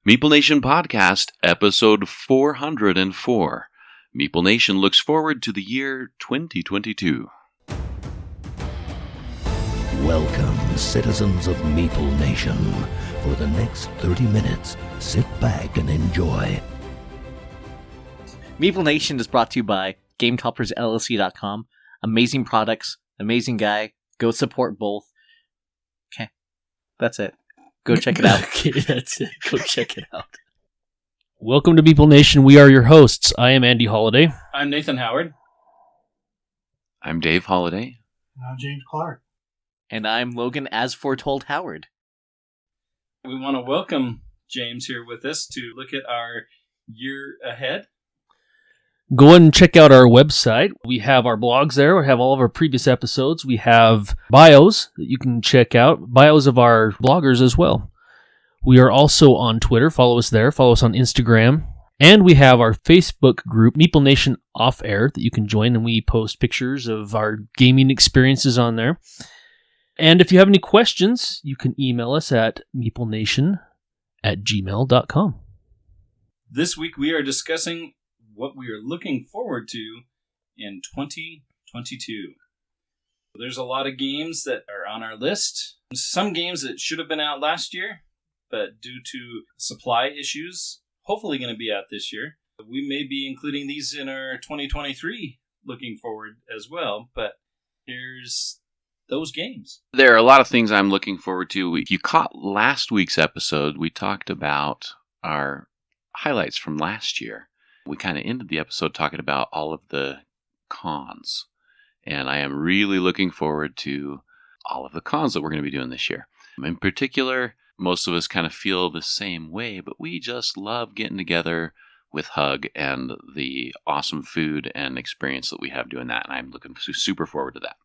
Meeple Nation Podcast, episode 404. Meeple Nation looks forward to the year 2022. Welcome, citizens of Meeple Nation. For the next 30 minutes, sit back and enjoy. Meeple Nation is brought to you by GameToppersLLC.com. Amazing products, amazing guy. Go support both. Okay, that's it. Go check it out. Okay, that's it. Go check it out. Welcome to Meeple Nation. We are your hosts. I am Andy Holiday. I'm Nathan Howard. I'm Dave Holiday. And I'm James Clark. And I'm Logan As Foretold Howard. We want to welcome James here with us to look at our year ahead. Go and check out our website. We have our blogs there. We have all of our previous episodes. We have bios that you can check out, bios of our bloggers as well. We are also on Twitter. Follow us there. Follow us on Instagram. And we have our Facebook group, Meeple Nation Off Air, that you can join, and we post pictures of our gaming experiences on there. And if you have any questions, you can email us at meeplenation@gmail.com. This week we are discussing what we are looking forward to in 2022. There's a lot of games that are on our list. Some games that should have been out last year, but due to supply issues, hopefully going to be out this year. We may be including these in our 2023 looking forward as well, but here's those games. There are a lot of things I'm looking forward to. If you caught last week's episode, we talked about our highlights from last year. We kind of ended the episode talking about all of the cons. And I am really looking forward to all of the cons that we're going to be doing this year. In particular, most of us kind of feel the same way, but we just love getting together with Hug and the awesome food and experience that we have doing that. And I'm looking super forward to that.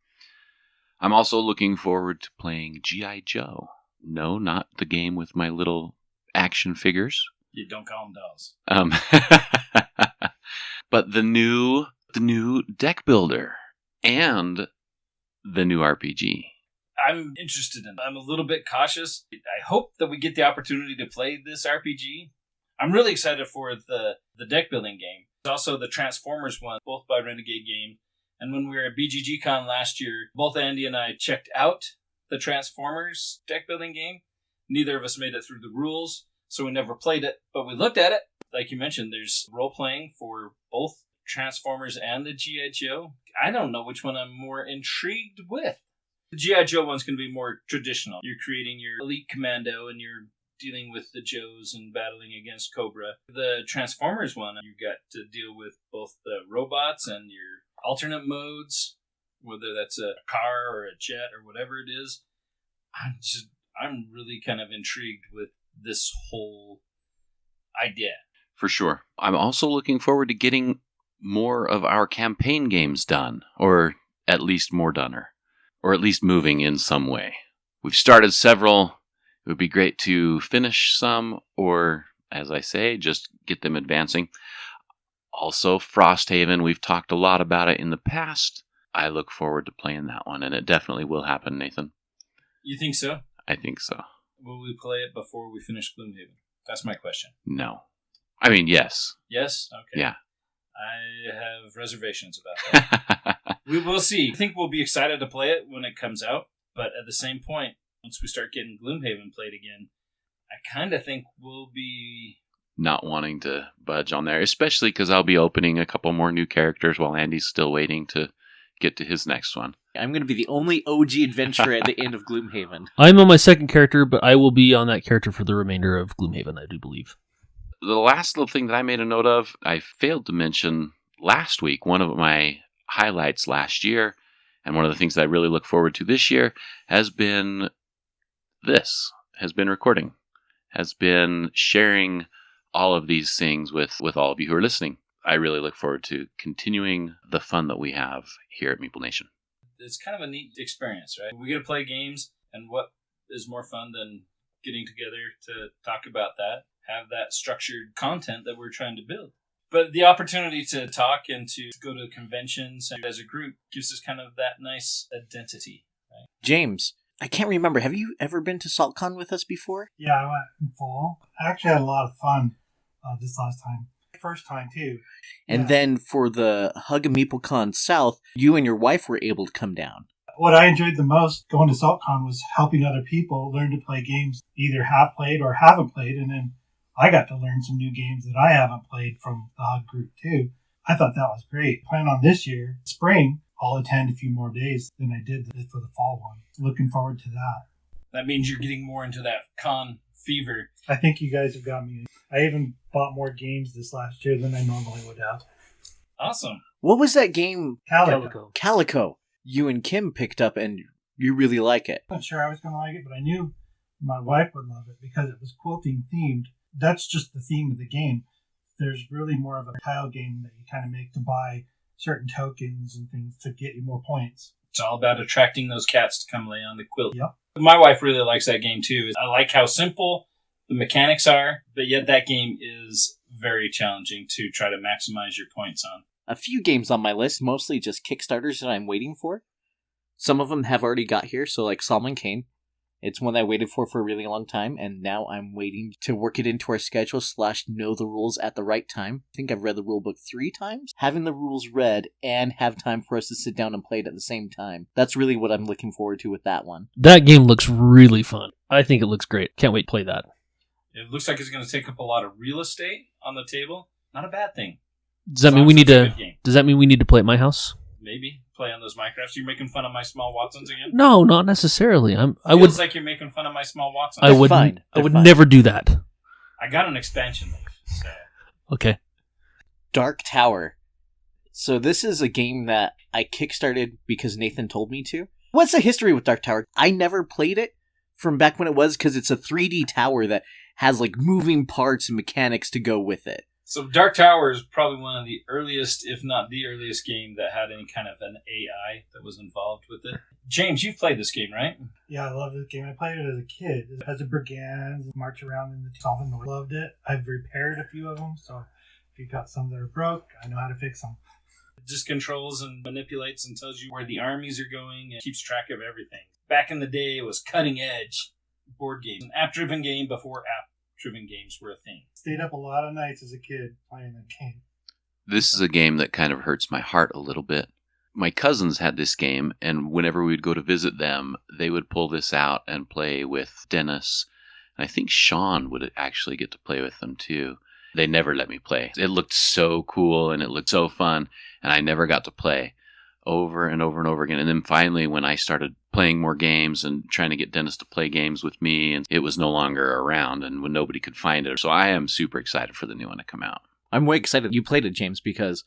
I'm also looking forward to playing G.I. Joe. No, not the game with my little action figures. You don't call them dolls. But the new deck builder and the new RPG. I'm interested in it. I'm a little bit cautious. I hope that we get the opportunity to play this RPG. I'm really excited for the deck building game. There's also the Transformers one, both by Renegade Game. And when we were at BGG-Con last year, both Andy and I checked out the Transformers deck building game. Neither of us made it through the rules, so we never played it, but we looked at it. Like you mentioned, there's role-playing for both Transformers and the G.I. Joe. I don't know which one I'm more intrigued with. The G.I. Joe one's going to be more traditional. You're creating your elite commando and you're dealing with the Joes and battling against Cobra. The Transformers one, you got to deal with both the robots and your alternate modes, whether that's a car or a jet or whatever it is. I'm really kind of intrigued with this whole idea. For sure. I'm also looking forward to getting more of our campaign games done, or at least more doneer, or at least moving in some way. We've started several. It would be great to finish some, or, as I say, just get them advancing. Also, Frosthaven, we've talked a lot about it in the past. I look forward to playing that one, and it definitely will happen, Nathan. You think so? I think so. Will we play it before we finish Gloomhaven? That's my question. No. I mean, yes. Yes? Okay. Yeah. I have reservations about that. We will see. I think we'll be excited to play it when it comes out, but at the same point, once we start getting Gloomhaven played again, I kind of think we'll be not wanting to budge on there, especially because I'll be opening a couple more new characters while Andy's still waiting to get to his next one. I'm going to be the only OG adventurer at the end of Gloomhaven. I'm on my second character, but I will be on that character for the remainder of Gloomhaven, I do believe. The last little thing that I made a note of, I failed to mention last week, one of my highlights last year, and one of the things that I really look forward to this year has been recording, has been sharing all of these things with all of you who are listening. I really look forward to continuing the fun that we have here at Meeple Nation. It's kind of a neat experience, right? We get to play games, and what is more fun than getting together to talk about that, have that structured content that we're trying to build. But the opportunity to talk and to go to conventions as a group gives us kind of that nice identity. Right? James, I can't remember. Have you ever been to SaltCon with us before? Yeah, I went in fall. I actually had a lot of fun this last time. First time, too. And then for the Hug of MeepleCon South, you and your wife were able to come down. What I enjoyed the most going to SaltCon was helping other people learn to play games either have played or haven't played, and then I got to learn some new games that I haven't played from the Hug group, too. I thought that was great. Plan on this year, spring, I'll attend a few more days than I did for the fall one. Looking forward to that. That means you're getting more into that con fever. I think you guys have got me. I even bought more games this last year than I normally would have. Awesome. What was that game? Calico. You and Kim picked up and you really like it. I'm not sure I was going to like it, but I knew my wife would love it because it was quilting themed. That's just the theme of the game. There's really more of a tile game that you kind of make to buy certain tokens and things to get you more points. It's all about attracting those cats to come lay on the quilt. Yep. My wife really likes that game too. I like how simple the mechanics are, but yet that game is very challenging to try to maximize your points on. A few games on my list, mostly just Kickstarters that I'm waiting for. Some of them have already got here, so like Solomon Kane. It's one that I waited for a really long time, and now I'm waiting to work it into our schedule / know the rules at the right time. I think I've read the rulebook 3 times. Having the rules read and have time for us to sit down and play it at the same time. That's really what I'm looking forward to with that one. That game looks really fun. I think it looks great. Can't wait to play that. It looks like it's going to take up a lot of real estate on the table. Not a bad thing. Does that mean we need to? Does that mean we need to play at my house? Maybe play on those Minecrafts. You're making fun of my small Watsons again? No, not necessarily. I would. Feels like you're making fun of my small Watsons. I would. fine. I would They're fine. never do that. I got an expansion leaf. So. Okay. Dark Tower. So this is a game that I kickstarted because Nathan told me to. What's the history with Dark Tower? I never played it from back when it was because it's a 3D tower that has like moving parts and mechanics to go with it. So Dark Tower is probably one of the earliest, if not the earliest game that had any kind of an AI that was involved with it. James, you've played this game, right? Yeah, I love this game. I played it as a kid. As a brigand, march around in the solving the loved it. I've repaired a few of them, so if you got some that are broke, I know how to fix them. It just controls and manipulates and tells you where the armies are going and keeps track of everything. Back in the day, it was cutting edge board game. An app-driven game before app-driven games were a thing. Stayed up a lot of nights as a kid playing that game. This is a game that kind of hurts my heart a little bit. My cousins had this game, and whenever we'd go to visit them, they would pull this out and play with Dennis. And I think Sean would actually get to play with them too. They never let me play. It looked so cool and it looked so fun, and I never got to play over and over and over again. And then finally, when I started playing more games and trying to get Dennis to play games with me, and it was no longer around, and when nobody could find it. So I am super excited for the new one to come out. I'm way excited you played it, James, because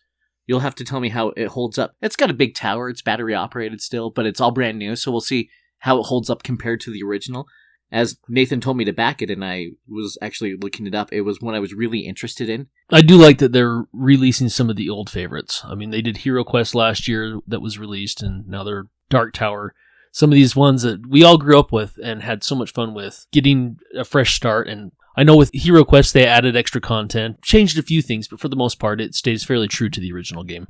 you'll have to tell me how it holds up. It's got a big tower, it's battery operated still, but it's all brand new, so we'll see how it holds up compared to the original. As Nathan told me to back it, and I was actually looking it up, it was one I was really interested in. I do like that they're releasing some of the old favorites. I mean, they did Hero Quest last year that was released, and now they're Dark Tower. Some of these ones that we all grew up with and had so much fun with, getting a fresh start. And I know with Hero Quest, they added extra content, changed a few things, but for the most part, it stays fairly true to the original game.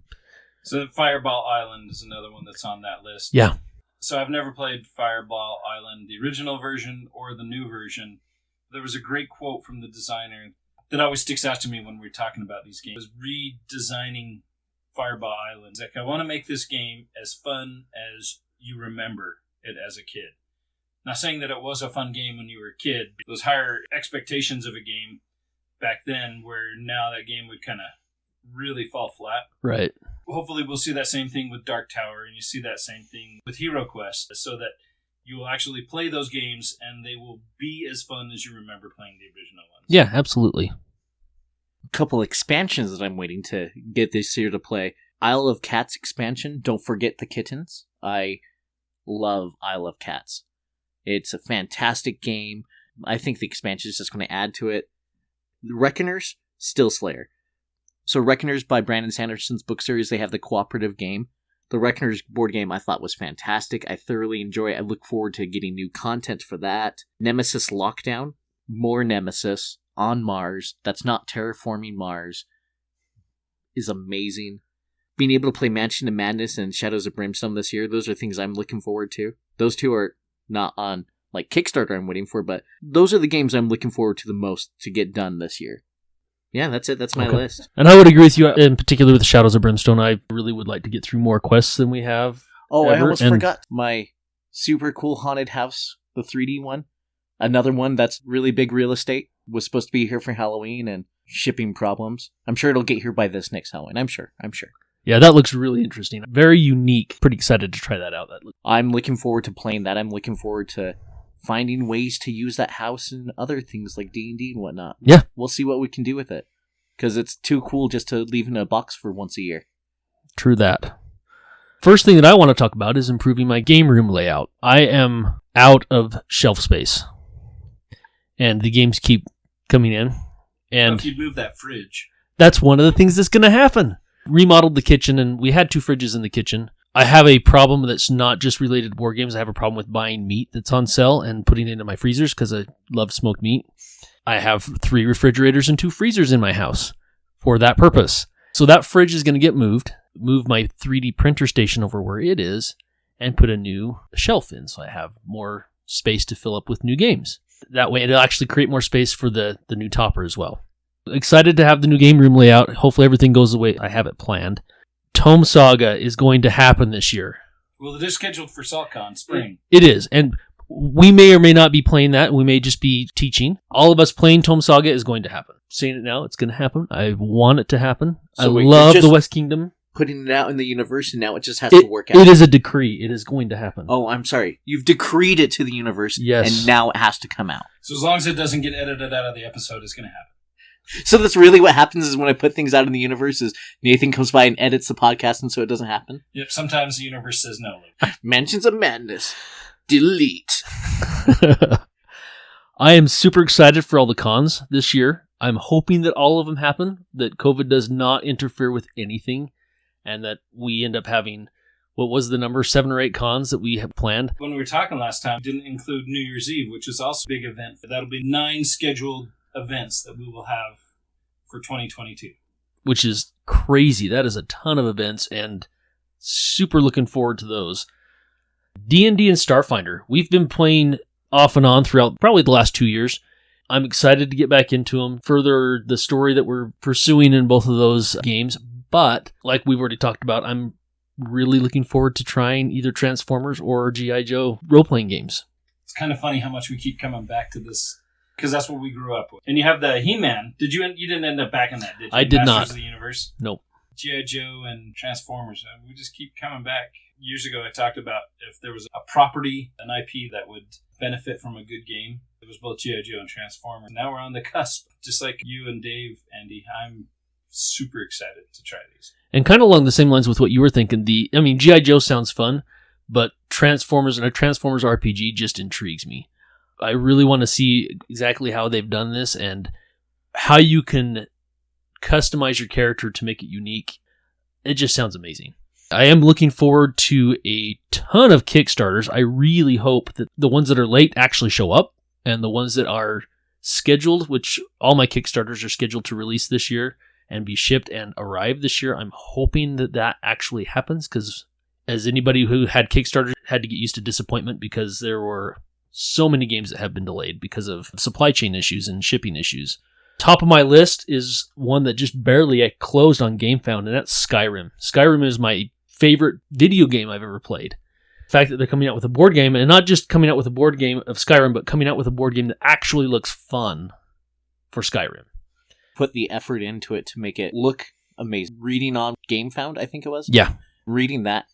So Fireball Island is another one that's on that list. Yeah. So I've never played Fireball Island, the original version or the new version. There was a great quote from the designer that always sticks out to me when we're talking about these games. Redesigning Fireball Island. It's like, I want to make this game as fun as you remember it as a kid. Not saying that it was a fun game when you were a kid. Those higher expectations of a game back then, where now that game would kind of really fall flat. Right. Hopefully we'll see that same thing with Dark Tower, and you see that same thing with Hero Quest, so that you will actually play those games and they will be as fun as you remember playing the original ones. Yeah, absolutely. A couple expansions that I'm waiting to get this year to play. Isle of Cats expansion, Don't Forget the Kittens. I love Isle of Cats. It's a fantastic game. I think the expansion is just going to add to it. Reckoners, Still Slayer. So Reckoners by Brandon Sanderson's book series, they have the cooperative game. The Reckoners board game I thought was fantastic. I thoroughly enjoy it. I look forward to getting new content for that. Nemesis Lockdown. More Nemesis on Mars. That's not terraforming Mars. Is amazing. Being able to play Mansion of Madness and Shadows of Brimstone this year, those are things I'm looking forward to. Those two are not on like Kickstarter I'm waiting for, but those are the games I'm looking forward to the most to get done this year. Yeah, that's it. That's my list. And I would agree with you in particular with Shadows of Brimstone. I really would like to get through more quests than we have. Oh, I almost forgot my super cool haunted house, the 3D one. Another one that's really big real estate. Was supposed to be here for Halloween and shipping problems. I'm sure it'll get here by this next Halloween. I'm sure. Yeah, that looks really interesting. Very unique. Pretty excited to try that out. I'm looking forward to playing that. I'm looking forward to finding ways to use that house and other things like D&D and whatnot. Yeah. We'll see what we can do with it. Because it's too cool just to leave in a box for once a year. True that. First thing that I want to talk about is improving my game room layout. I am out of shelf space. And the games keep coming in. And if you'd move that fridge. That's one of the things that's going to happen. Remodeled the kitchen, and we had 2 fridges in the kitchen. I have a problem that's not just related to board games. I have a problem with buying meat that's on sale and putting it into my freezers because I love smoked meat. I have 3 refrigerators and 2 freezers in my house for that purpose. So that fridge is going to get moved, move my 3D printer station over where it is, and put a new shelf in so I have more space to fill up with new games. That way it'll actually create more space for the new topper as well. Excited to have the new game room layout. Hopefully everything goes the way I have it planned. Tome Saga is going to happen this year. Well, it is scheduled for SaltCon spring. It is, and we may or may not be playing that. We may just be teaching. All of us playing Tome Saga is going to happen. Saying it now, it's going to happen. I want it to happen. I love the West Kingdom. Putting it out in the universe, and now it just has to work out. It is a decree. It is going to happen. Oh, I'm sorry. You've decreed it to the universe, yes, and now it has to come out. So as long as it doesn't get edited out of the episode, it's going to happen. So that's really what happens is when I put things out in the universe is Nathan comes by and edits the podcast and so it doesn't happen? Yep, sometimes the universe says no. Mansions of Madness. Delete. I am super excited for all the cons this year. I'm hoping that all of them happen, that COVID does not interfere with anything, and that we end up having, what was the number, 7 or 8 cons that we have planned? When we were talking last time, didn't include New Year's Eve, which is also a big event. That'll be 9 scheduled events that we will have for 2022. Which is crazy. That is a ton of events, and super looking forward to those. D&D and Starfinder. We've been playing off and on throughout probably the last 2 years. I'm excited to get back into them, further the story that we're pursuing in both of those games. But, like we've already talked about, I'm really looking forward to trying either Transformers or G.I. Joe role-playing games. It's kind of funny how much we keep coming back to this, because that's what we grew up with. And you have the He-Man. You didn't end up back in that, did you? I did Masters not. Of the Universe? Nope. G.I. Joe and Transformers. We just keep coming back. Years ago, I talked about if there was a property, an IP that would benefit from a good game, it was both G.I. Joe and Transformers. Now we're on the cusp. Just like you and Dave, Andy, I'm super excited to try these. And kind of along the same lines with what you were thinking, G.I. Joe sounds fun, but Transformers and a Transformers RPG just intrigues me. I really want to see exactly how they've done this and how you can customize your character to make it unique. It just sounds amazing. I am looking forward to a ton of Kickstarters. I really hope that the ones that are late actually show up, and the ones that are scheduled, which all my Kickstarters are scheduled to release this year and be shipped and arrive this year. I'm hoping that actually happens, because as anybody who had Kickstarters had to get used to disappointment, because there were so many games that have been delayed because of supply chain issues and shipping issues. Top of my list is one that just barely closed on GameFound, and that's Skyrim. Skyrim is my favorite video game I've ever played. The fact that they're coming out with a board game, and not just coming out with a board game of Skyrim, but coming out with a board game that actually looks fun for Skyrim. Put the effort into it to make it look amazing. Reading on GameFound, I think it was? Yeah. Reading that,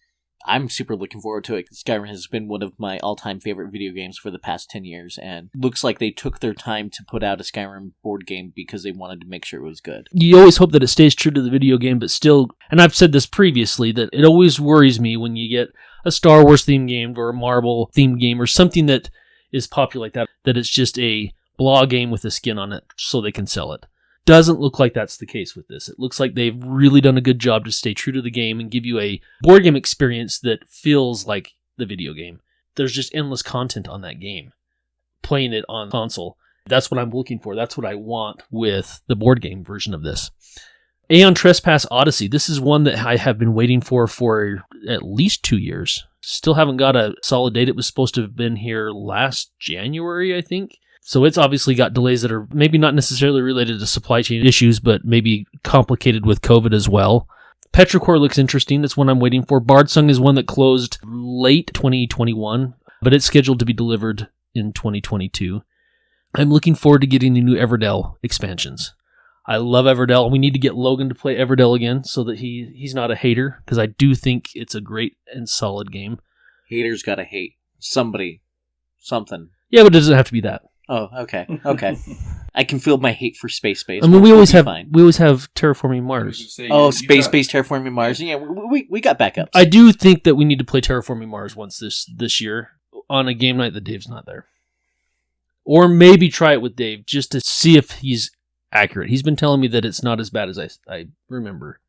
I'm super looking forward to it. Skyrim has been one of my all-time favorite video games for the past 10 years, and looks like they took their time to put out a Skyrim board game because they wanted to make sure it was good. You always hope that it stays true to the video game, but still, and I've said this previously, that it always worries me when you get a Star Wars themed game or a Marvel themed game or something that is popular like that it's just a blah game with a skin on it so they can sell it. Doesn't look like that's the case with this. It looks like they've really done a good job to stay true to the game and give you a board game experience that feels like the video game. There's just endless content on that game. Playing it on console, that's what I'm looking for. That's what I want with the board game version of this. Aeon Trespass Odyssey. This is one that I have been waiting for at least 2 years. Still haven't got a solid date. It was supposed to have been here last January, I think. So it's obviously got delays that are maybe not necessarily related to supply chain issues, but maybe complicated with COVID as well. Petrichor looks interesting. That's one I'm waiting for. Bardsung is one that closed late 2021, but it's scheduled to be delivered in 2022. I'm looking forward to getting the new Everdell expansions. I love Everdell. We need to get Logan to play Everdell again so that he's not a hater, because I do think it's a great and solid game. Haters gotta hate somebody, something. Yeah, but it doesn't have to be that. Oh, okay. I can feel my hate for space. I mean, we always have Terraforming Mars. Space Terraforming Mars. Yeah, we got backups. I do think that we need to play Terraforming Mars once this year on a game night that Dave's not there, or maybe try it with Dave just to see if he's accurate. He's been telling me that it's not as bad as I remember,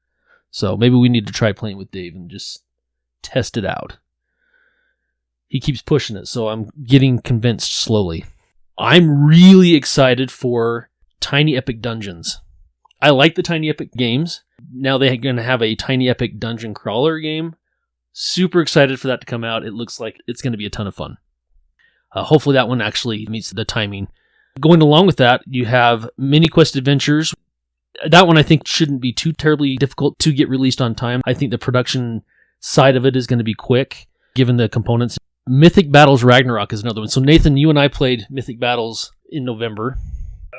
so maybe we need to try playing with Dave and just test it out. He keeps pushing it, so I'm getting convinced slowly. I'm really excited for Tiny Epic Dungeons. I like the Tiny Epic games. Now they're going to have a Tiny Epic Dungeon Crawler game. Super excited for that to come out. It looks like it's going to be a ton of fun. Hopefully that one actually meets the timing. Going along with that, you have Mini Quest Adventures. That one I think shouldn't be too terribly difficult to get released on time. I think the production side of it is going to be quick, given the components. Mythic Battles Ragnarok is another one. So Nathan, you and I played Mythic Battles in November.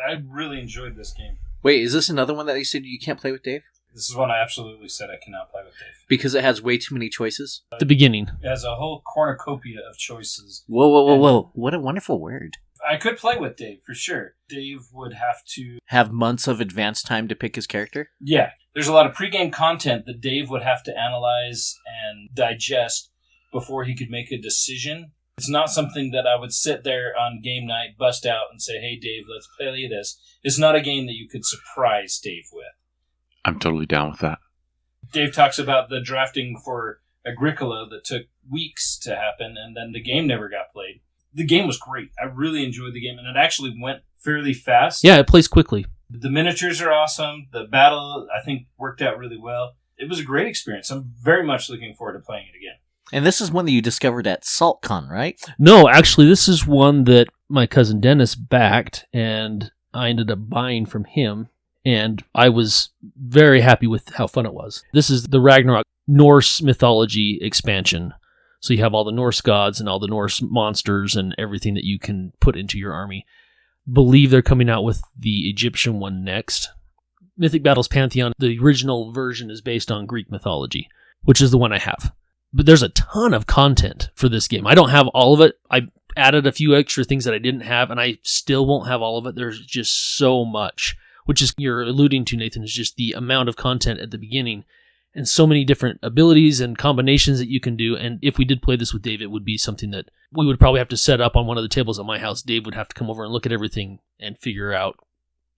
I really enjoyed this game. Wait, is this another one that you said you can't play with Dave? This is one I absolutely said I cannot play with Dave. Because it has way too many choices? At the beginning. It has a whole cornucopia of choices. Whoa. What a wonderful word. I could play with Dave, for sure. Dave would have to have months of advance time to pick his character? Yeah. There's a lot of pregame content that Dave would have to analyze and digest before he could make a decision. It's not something that I would sit there on game night, bust out, and say, hey, Dave, let's play this. It's not a game that you could surprise Dave with. I'm totally down with that. Dave talks about the drafting for Agricola that took weeks to happen, and then the game never got played. The game was great. I really enjoyed the game, and it actually went fairly fast. Yeah, it plays quickly. The miniatures are awesome. The battle, I think, worked out really well. It was a great experience. I'm very much looking forward to playing it again. And this is one that you discovered at SaltCon, right? No, actually, this is one that my cousin Dennis backed, and I ended up buying from him, and I was very happy with how fun it was. This is the Ragnarok Norse mythology expansion. So you have all the Norse gods and all the Norse monsters and everything that you can put into your army. Believe they're coming out with the Egyptian one next. Mythic Battles Pantheon, the original version is based on Greek mythology, which is the one I have. But there's a ton of content for this game. I don't have all of it. I added a few extra things that I didn't have, and I still won't have all of it. There's just so much, which is you're alluding to, Nathan, is just the amount of content at the beginning and so many different abilities and combinations that you can do. And if we did play this with Dave, it would be something that we would probably have to set up on one of the tables at my house. Dave would have to come over and look at everything and figure out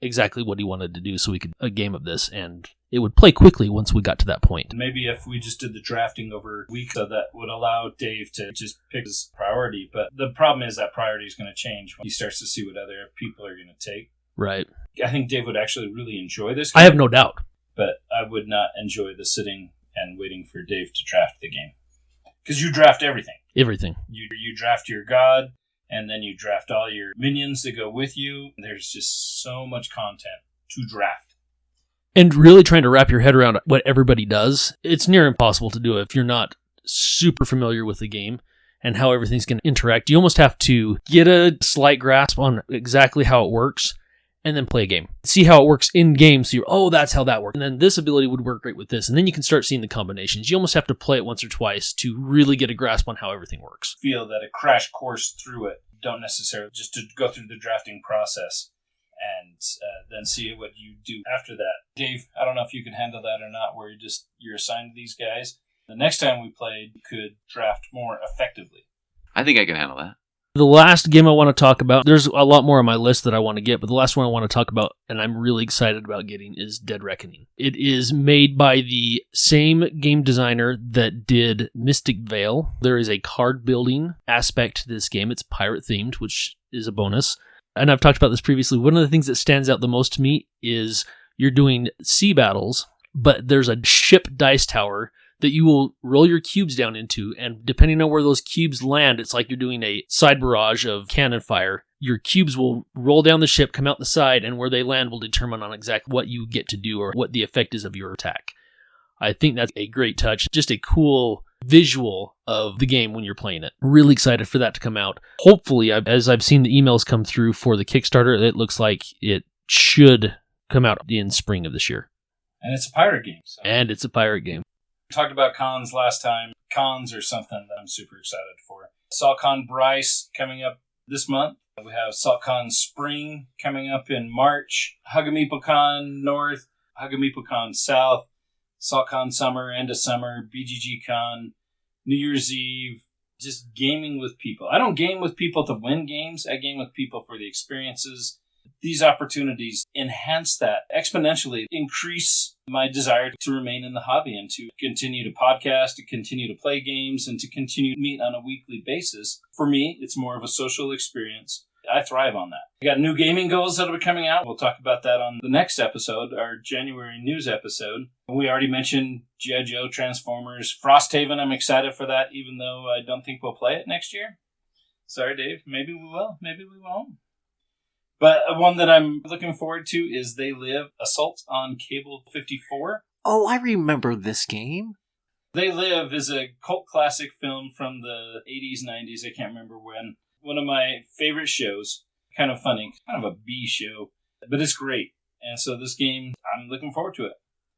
exactly what he wanted to do so we could a game of this, and it would play quickly once we got to that point. Maybe if we just did the drafting over weeks, so that would allow Dave to just pick his priority. But the problem is that priority is going to change when he starts to see what other people are going to take. Right. I think Dave would actually really enjoy this game. I have no doubt. But I would not enjoy the sitting and waiting for Dave to draft the game. Because you draft everything. Everything. You draft your god, and then you draft all your minions that go with you. There's just so much content to draft. And really trying to wrap your head around what everybody does, it's near impossible to do if you're not super familiar with the game and how everything's going to interact. You almost have to get a slight grasp on exactly how it works and then play a game. See how it works in game, so you're, that's how that works. And then this ability would work great with this. And then you can start seeing the combinations. You almost have to play it once or twice to really get a grasp on how everything works. Feel that a crash course through it. Don't necessarily just to go through the drafting process and then see what you do after that. Dave, I don't know if you can handle that or not, where you're assigned to these guys. The next time we played, you could draft more effectively. I think I can handle that. The last game I want to talk about, there's a lot more on my list that I want to get, but the last one I want to talk about, and I'm really excited about getting, is Dead Reckoning. It is made by the same game designer that did Mystic Vale. There is a card building aspect to this game. It's pirate themed, which is a bonus. And I've talked about this previously. One of the things that stands out the most to me is you're doing sea battles but there's a ship dice tower that you will roll your cubes down into, and depending on where those cubes land, it's like you're doing a side barrage of cannon fire. Your cubes will roll down the ship, come out the side, and where they land will determine on exactly what you get to do or what the effect is of your attack. I think that's a great touch. Just a cool visual of the game when you're playing it. Really excited for that to come out. Hopefully, as I've seen the emails come through for the Kickstarter, it looks like it should come out in spring of this year. And it's a pirate game. So. And it's a pirate game. We talked about cons last time. Cons are something that I'm super excited for. SaltCon Bryce coming up this month. We have SaltCon Spring coming up in March. HugaMeepleCon North, HugaMeepleCon South, SaltCon Summer, End of Summer, BGG-Con, New Year's Eve. Just gaming with people. I don't game with people to win games. I game with people for the experiences. These opportunities enhance that exponentially, increase my desire to remain in the hobby and to continue to podcast, to continue to play games, and to continue to meet on a weekly basis. For me, it's more of a social experience. I thrive on that. I got new gaming goals that will be coming out. We'll talk about that on the next episode, our January news episode. We already mentioned G.I. Joe, Transformers, Frosthaven. I'm excited for that, even though I don't think we'll play it next year. Sorry, Dave. Maybe we will. Maybe we won't. But one that I'm looking forward to is They Live, Assault on Cable 54. Oh, I remember this game. They Live is a cult classic film from the 80s, 90s. I can't remember when. One of my favorite shows. Kind of funny. Kind of a B show. But it's great. And so this game, I'm looking forward to it.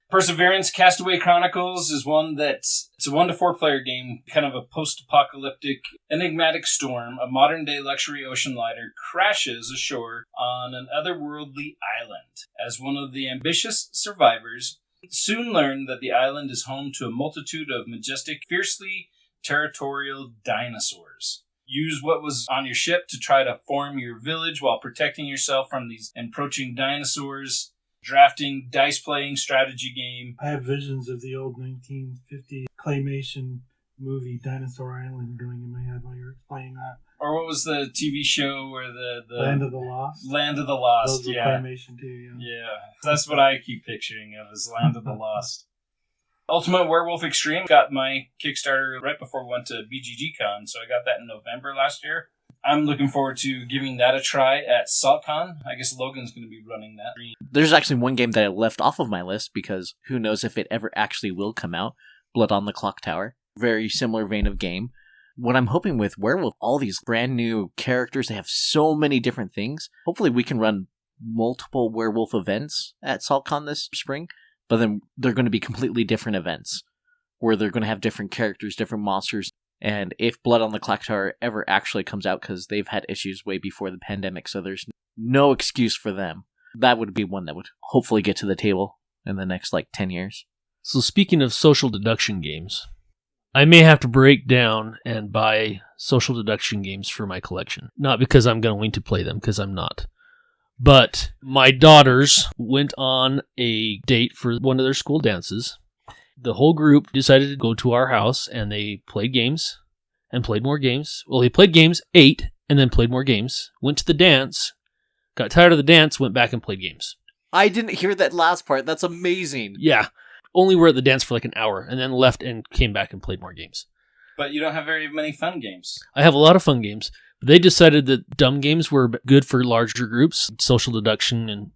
Perseverance Castaway Chronicles is one that's it's a 1 to 4 player game, kind of a post-apocalyptic, enigmatic storm. A modern-day luxury ocean liner crashes ashore on an otherworldly island. As one of the ambitious survivors, soon learn that the island is home to a multitude of majestic, fiercely territorial dinosaurs. Use what was on your ship to try to form your village while protecting yourself from these encroaching dinosaurs. Drafting, dice-playing strategy game. I have visions of the old 1950 claymation movie Dinosaur Island going in my head while you're explaining that. Or what was the TV show where the Land of the Lost? Land of the Lost, Those were claymation too, yeah. Yeah, that's what I keep picturing of is Land of the Lost. Ultimate Werewolf Extreme got my Kickstarter right before we went to BGG-Con, so I got that in November last year. I'm looking forward to giving that a try at SaltCon. I guess Logan's going to be running that. There's actually one game that I left off of my list because who knows if it ever actually will come out. Blood on the Clock Tower. Very similar vein of game. What I'm hoping with Werewolf, all these brand new characters, they have so many different things. Hopefully we can run multiple Werewolf events at SaltCon this spring, but then they're going to be completely different events where they're going to have different characters, different monsters. And if Blood on the Clock Tower ever actually comes out, because they've had issues way before the pandemic, so there's no excuse for them, that would be one that would hopefully get to the table in the next, 10 years. So speaking of social deduction games, I may have to break down and buy social deduction games for my collection. Not because I'm going to play them, because I'm not. But my daughters went on a date for one of their school dances. The whole group decided to go to our house, and they played games and played more games. Well, they played games, ate, and then played more games. Went to the dance, got tired of the dance, went back and played games. I didn't hear that last part. That's amazing. Yeah. Only were at the dance for an hour, and then left and came back and played more games. But you don't have very many fun games. I have a lot of fun games. They decided that dumb games were good for larger groups, social deduction. And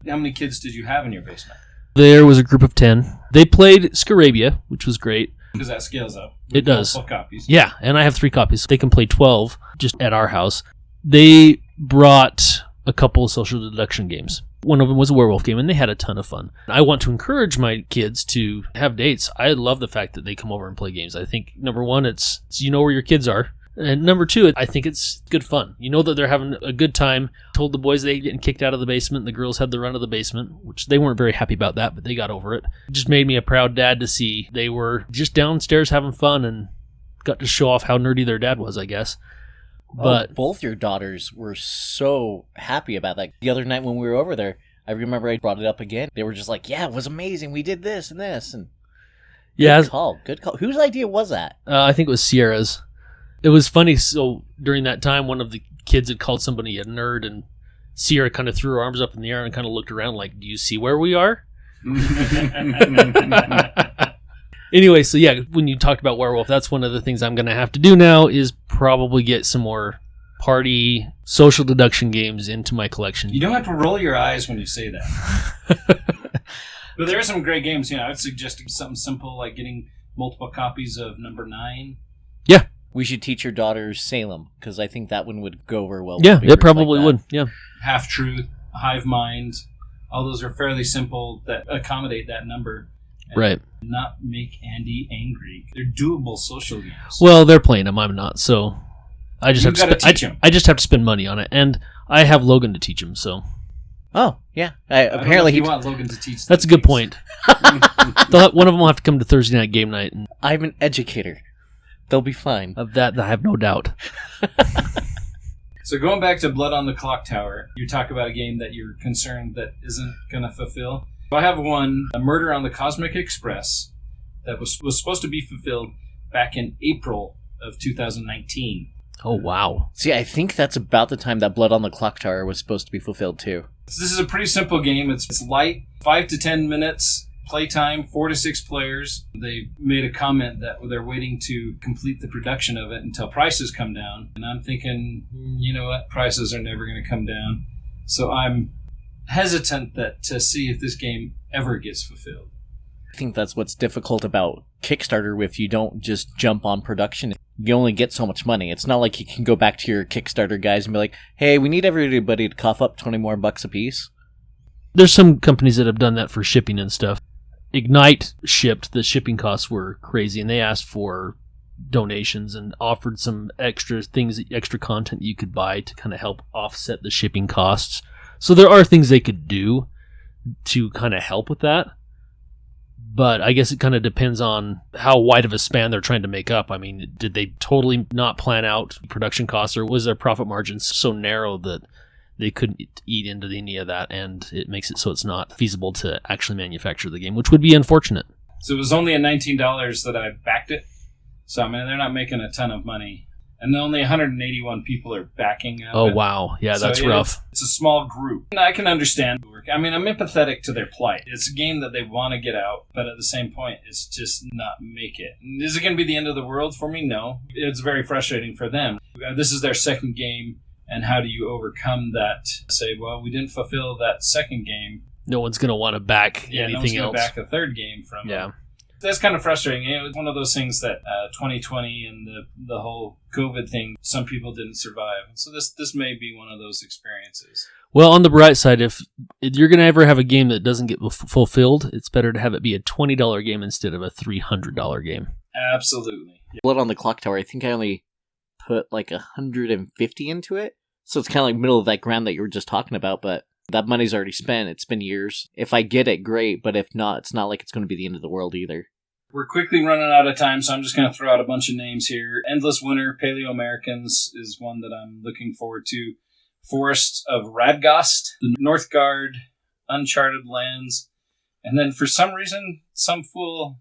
how many kids did you have in your basement? There was a group of 10. They played Scarabia, which was great. Because that scales up. It does. Full copies. Yeah, and I have 3 copies. They can play 12 just at our house. They brought a couple of social deduction games. One of them was a werewolf game, and they had a ton of fun. I want to encourage my kids to have dates. I love the fact that they come over and play games. I think, number one, it's you know where your kids are. And number two, I think it's good fun. You know that they're having a good time. Told the boys they getting kicked out of the basement. The girls had the run of the basement, which they weren't very happy about that, but they got over it. It just made me a proud dad to see they were just downstairs having fun and got to show off how nerdy their dad was, I guess. But both your daughters were so happy about that. The other night when we were over there, I remember I brought it up again. They were just like, yeah, it was amazing. We did this and this. And yeah, good call. Good call. Whose idea was that? I think it was Sierra's. It was funny. So during that time, one of the kids had called somebody a nerd, and Sierra kind of threw her arms up in the air and kind of looked around like, do you see where we are? Anyway, so yeah, when you talked about Werewolf, that's one of the things I'm going to have to do now is probably get some more party social deduction games into my collection. You don't have to roll your eyes when you say that. But there are some great games. I would suggest something simple like getting multiple copies of Number 9. Yeah. We should teach your daughter Salem, because I think that one would go over well. Yeah, with it beavers probably like would. Yeah. Half-Truth, Hive Mind. All those are fairly simple that accommodate that number. And Right. not make Andy angry. They're doable social games. Well, they're playing them. I'm not. So I just You have to gotta spend. teach 'em. I just have to spend money on it, and I have Logan to teach him. So Oh, yeah. I don't know Apparently, if you want Logan to teach. that's a them good point. One of them will have to come to Thursday night game night, and I'm an educator. They'll be fine. of that I have no doubt. So going back to Blood on the Clock Tower, you talk about a game that you're concerned that isn't going to fulfill. I have one, A Murder on the Cosmic Express, that was supposed to be fulfilled back in April of 2019. Oh wow! See, I think that's about the time that Blood on the Clock Tower was supposed to be fulfilled, too. So this is a pretty simple game. It's light, 5 to 10 minutes, playtime, 4 to 6 players. They made a comment that they're waiting to complete the production of it until prices come down. And I'm thinking, you know what? Prices are never going to come down. So I'm hesitant to see if this game ever gets fulfilled. I think that's what's difficult about Kickstarter. If you don't just jump on production, you only get so much money. It's not like you can go back to your Kickstarter guys and be like, hey, we need everybody to cough up 20 more bucks a piece. There's some companies that have done that for shipping and stuff. Ignite shipped, the shipping costs were crazy, and they asked for donations and offered some extra things, extra content you could buy to kind of help offset the shipping costs. So there are things they could do to kind of help with that. But I guess it kind of depends on how wide of a span they're trying to make up. I mean, did they totally not plan out production costs, or was their profit margin so narrow that they couldn't eat into any of that, and it makes it so it's not feasible to actually manufacture the game, which would be unfortunate. So it was only at $19 that I backed it. So, I mean, they're not making a ton of money. And only 181 people are backing up. Oh, wow. Yeah, So that's rough. It's a small group. And I can understand. I mean, I'm empathetic to their plight. It's a game that they want to get out, but at the same point, it's just not make it. And is it going to be the end of the world for me? No. It's very frustrating for them. This is their second game, and how do you overcome that? Say, well, we didn't fulfill that second game. No one's going to want to back anything no one's else. going to back a third game from them. Yeah. That's kind of frustrating. It was one of those things that 2020 and the whole COVID thing, some people didn't survive. So this may be one of those experiences. Well, on the bright side, if you're going to ever have a game that doesn't get fulfilled, it's better to have it be a $20 game instead of a $300 game. Absolutely. Blood on the Clock Tower, I think I only put like 150 into it. So it's kind of like middle of that ground that you were just talking about, but that money's already spent. It's been years. If I get it, great, but if not, it's not like it's going to be the end of the world either. We're quickly running out of time, so I'm just going to throw out a bunch of names here. Endless Winter, Paleo Americans is one that I'm looking forward to. Forest of Radgast, the Northgard, Uncharted Lands. And then for some reason, some fool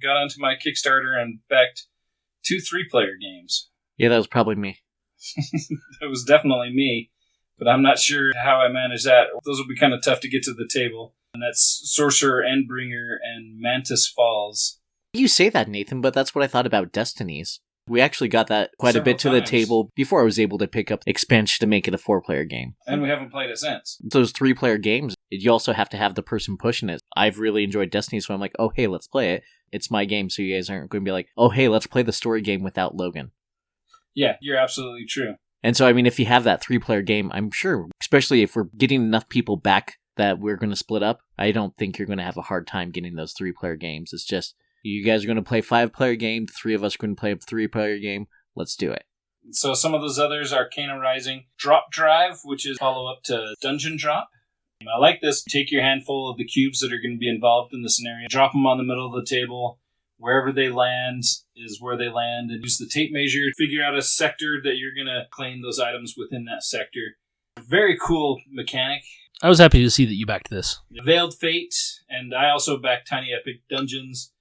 got onto my Kickstarter and backed 2 3-player games. Yeah, that was probably me. It was definitely me, but I'm not sure how I managed that. Those will be kind of tough to get to the table. And that's Sorcerer, Endbringer, and Mantis Falls. You say that, Nathan, but that's what I thought about Destinies. We actually got that quite a bit to Several the times. table before I was able to pick up expansion to make it a 4-player game. And we haven't played it since. Those 3-player games, you also have to have the person pushing it. I've really enjoyed Destiny, so I'm like, oh, hey, let's play it. It's my game, so you guys aren't going to be like, oh, hey, let's play the story game without Logan. Yeah, you're absolutely true. And so, I mean, if you have that 3-player game, I'm sure, especially if we're getting enough people back that we're going to split up, I don't think you're going to have a hard time getting those 3-player games. It's just, you guys are going to play 5-player game, 3 of us are going to play a 3-player game. Let's do it. So some of those others are Arcana Rising, Drop Drive, which is follow-up to Dungeon Drop. I like this. Take your handful of the cubes that are going to be involved in the scenario, drop them on the middle of the table. Wherever they land is where they land, and use the tape measure to figure out a sector that you're going to claim those items within that sector. Very cool mechanic. I was happy to see that you backed this. Veiled Fate, and I also backed Tiny Epic Dungeons.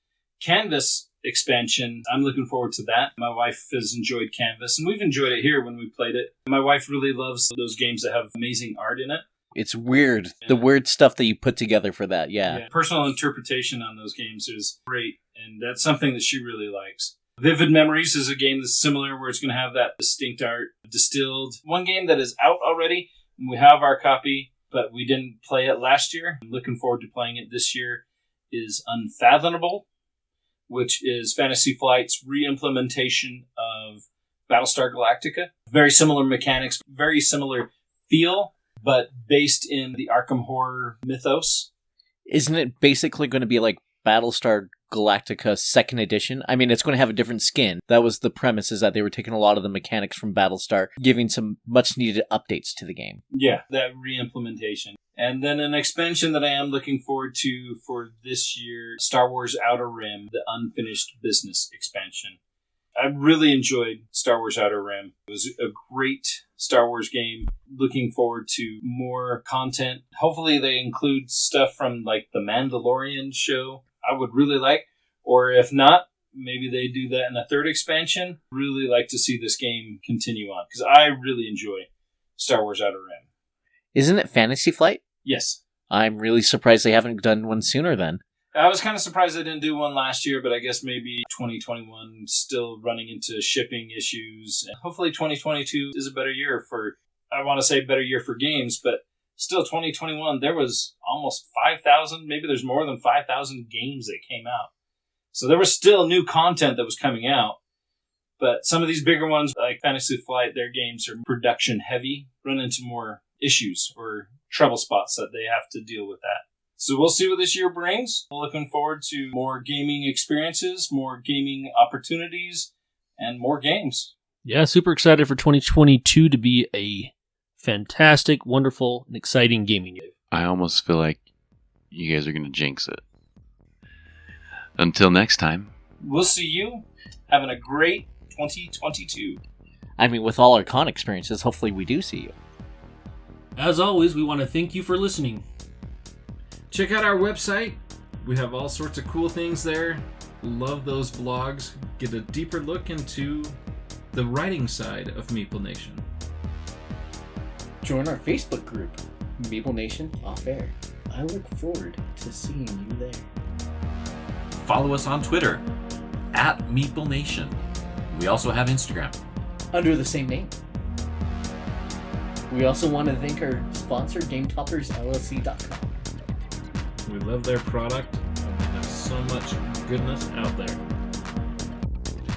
Canvas expansion, I'm looking forward to that. My wife has enjoyed Canvas, and we've enjoyed it here when we played it. My wife really loves those games that have amazing art in it. It's weird. The weird stuff that you put together for that, yeah. Personal interpretation on those games is great, and that's something that she really likes. Vivid Memories is a game that's similar, where it's going to have that distinct art distilled. One game that is out already, and we have our copy, but we didn't play it last year. I'm looking forward to playing it this year, is Unfathomable, which is Fantasy Flight's re-implementation of Battlestar Galactica. Very similar mechanics, very similar feel, but based in the Arkham Horror mythos. Isn't it basically going to be like Battlestar Galactica 2nd edition? I mean, it's going to have a different skin. That was the premise, is that they were taking a lot of the mechanics from Battlestar, giving some much needed updates to the game. Yeah, that re-implementation. And then an expansion that I am looking forward to for this year, Star Wars Outer Rim, the Unfinished Business expansion. I really enjoyed Star Wars Outer Rim. It was a great Star Wars game. Looking forward to more content. Hopefully they include stuff from like the Mandalorian show. I would really like. Or if not, maybe they do that in a 3rd expansion. Really like to see this game continue on, because I really enjoy Star Wars Outer Rim. Isn't it Fantasy Flight? Yes. I'm really surprised they haven't done one sooner then. I was kind of surprised they didn't do one last year, but I guess maybe 2021 still running into shipping issues. And hopefully 2022 is a better year for, I want to say better year for games, but still 2021, there was almost 5,000, maybe there's more than 5,000 games that came out. So there was still new content that was coming out. But some of these bigger ones, like Fantasy Flight, their games are production heavy, run into more issues or trouble spots that they have to deal with that. So we'll see what this year brings. We're looking forward to more gaming experiences, more gaming opportunities, and more games. Yeah, super excited for 2022 to be a fantastic, wonderful, and exciting gaming year. I almost feel like you guys are going to jinx it. Until next time. We'll see you having a great 2022. I mean, with all our con experiences, hopefully we do see you. As always, we want to thank you for listening. Check out our website. We have all sorts of cool things there. Love those blogs. Get a deeper look into the writing side of Meeple Nation. Join our Facebook group, Meeple Nation Off Air. I look forward to seeing you there. Follow us on Twitter, @Meeple Nation. We also have Instagram. Under the same name. We also want to thank our sponsor, GameToppersLLC.com. We love their product, and they have so much goodness out there.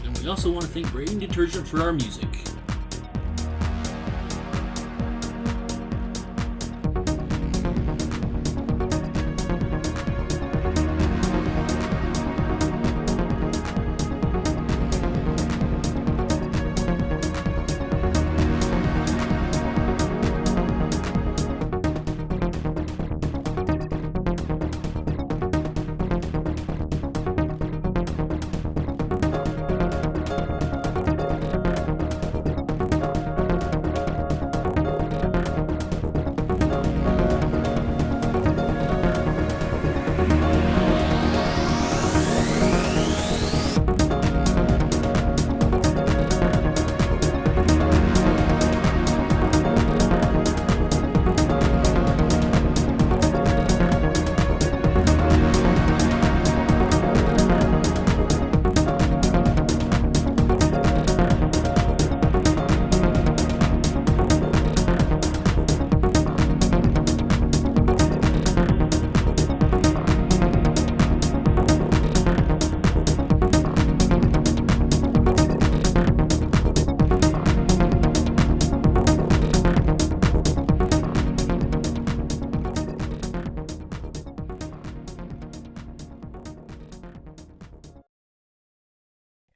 And we also want to thank Braden Detergent for our music.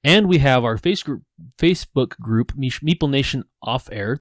And we have our Facebook group, Meeple Nation Off Air.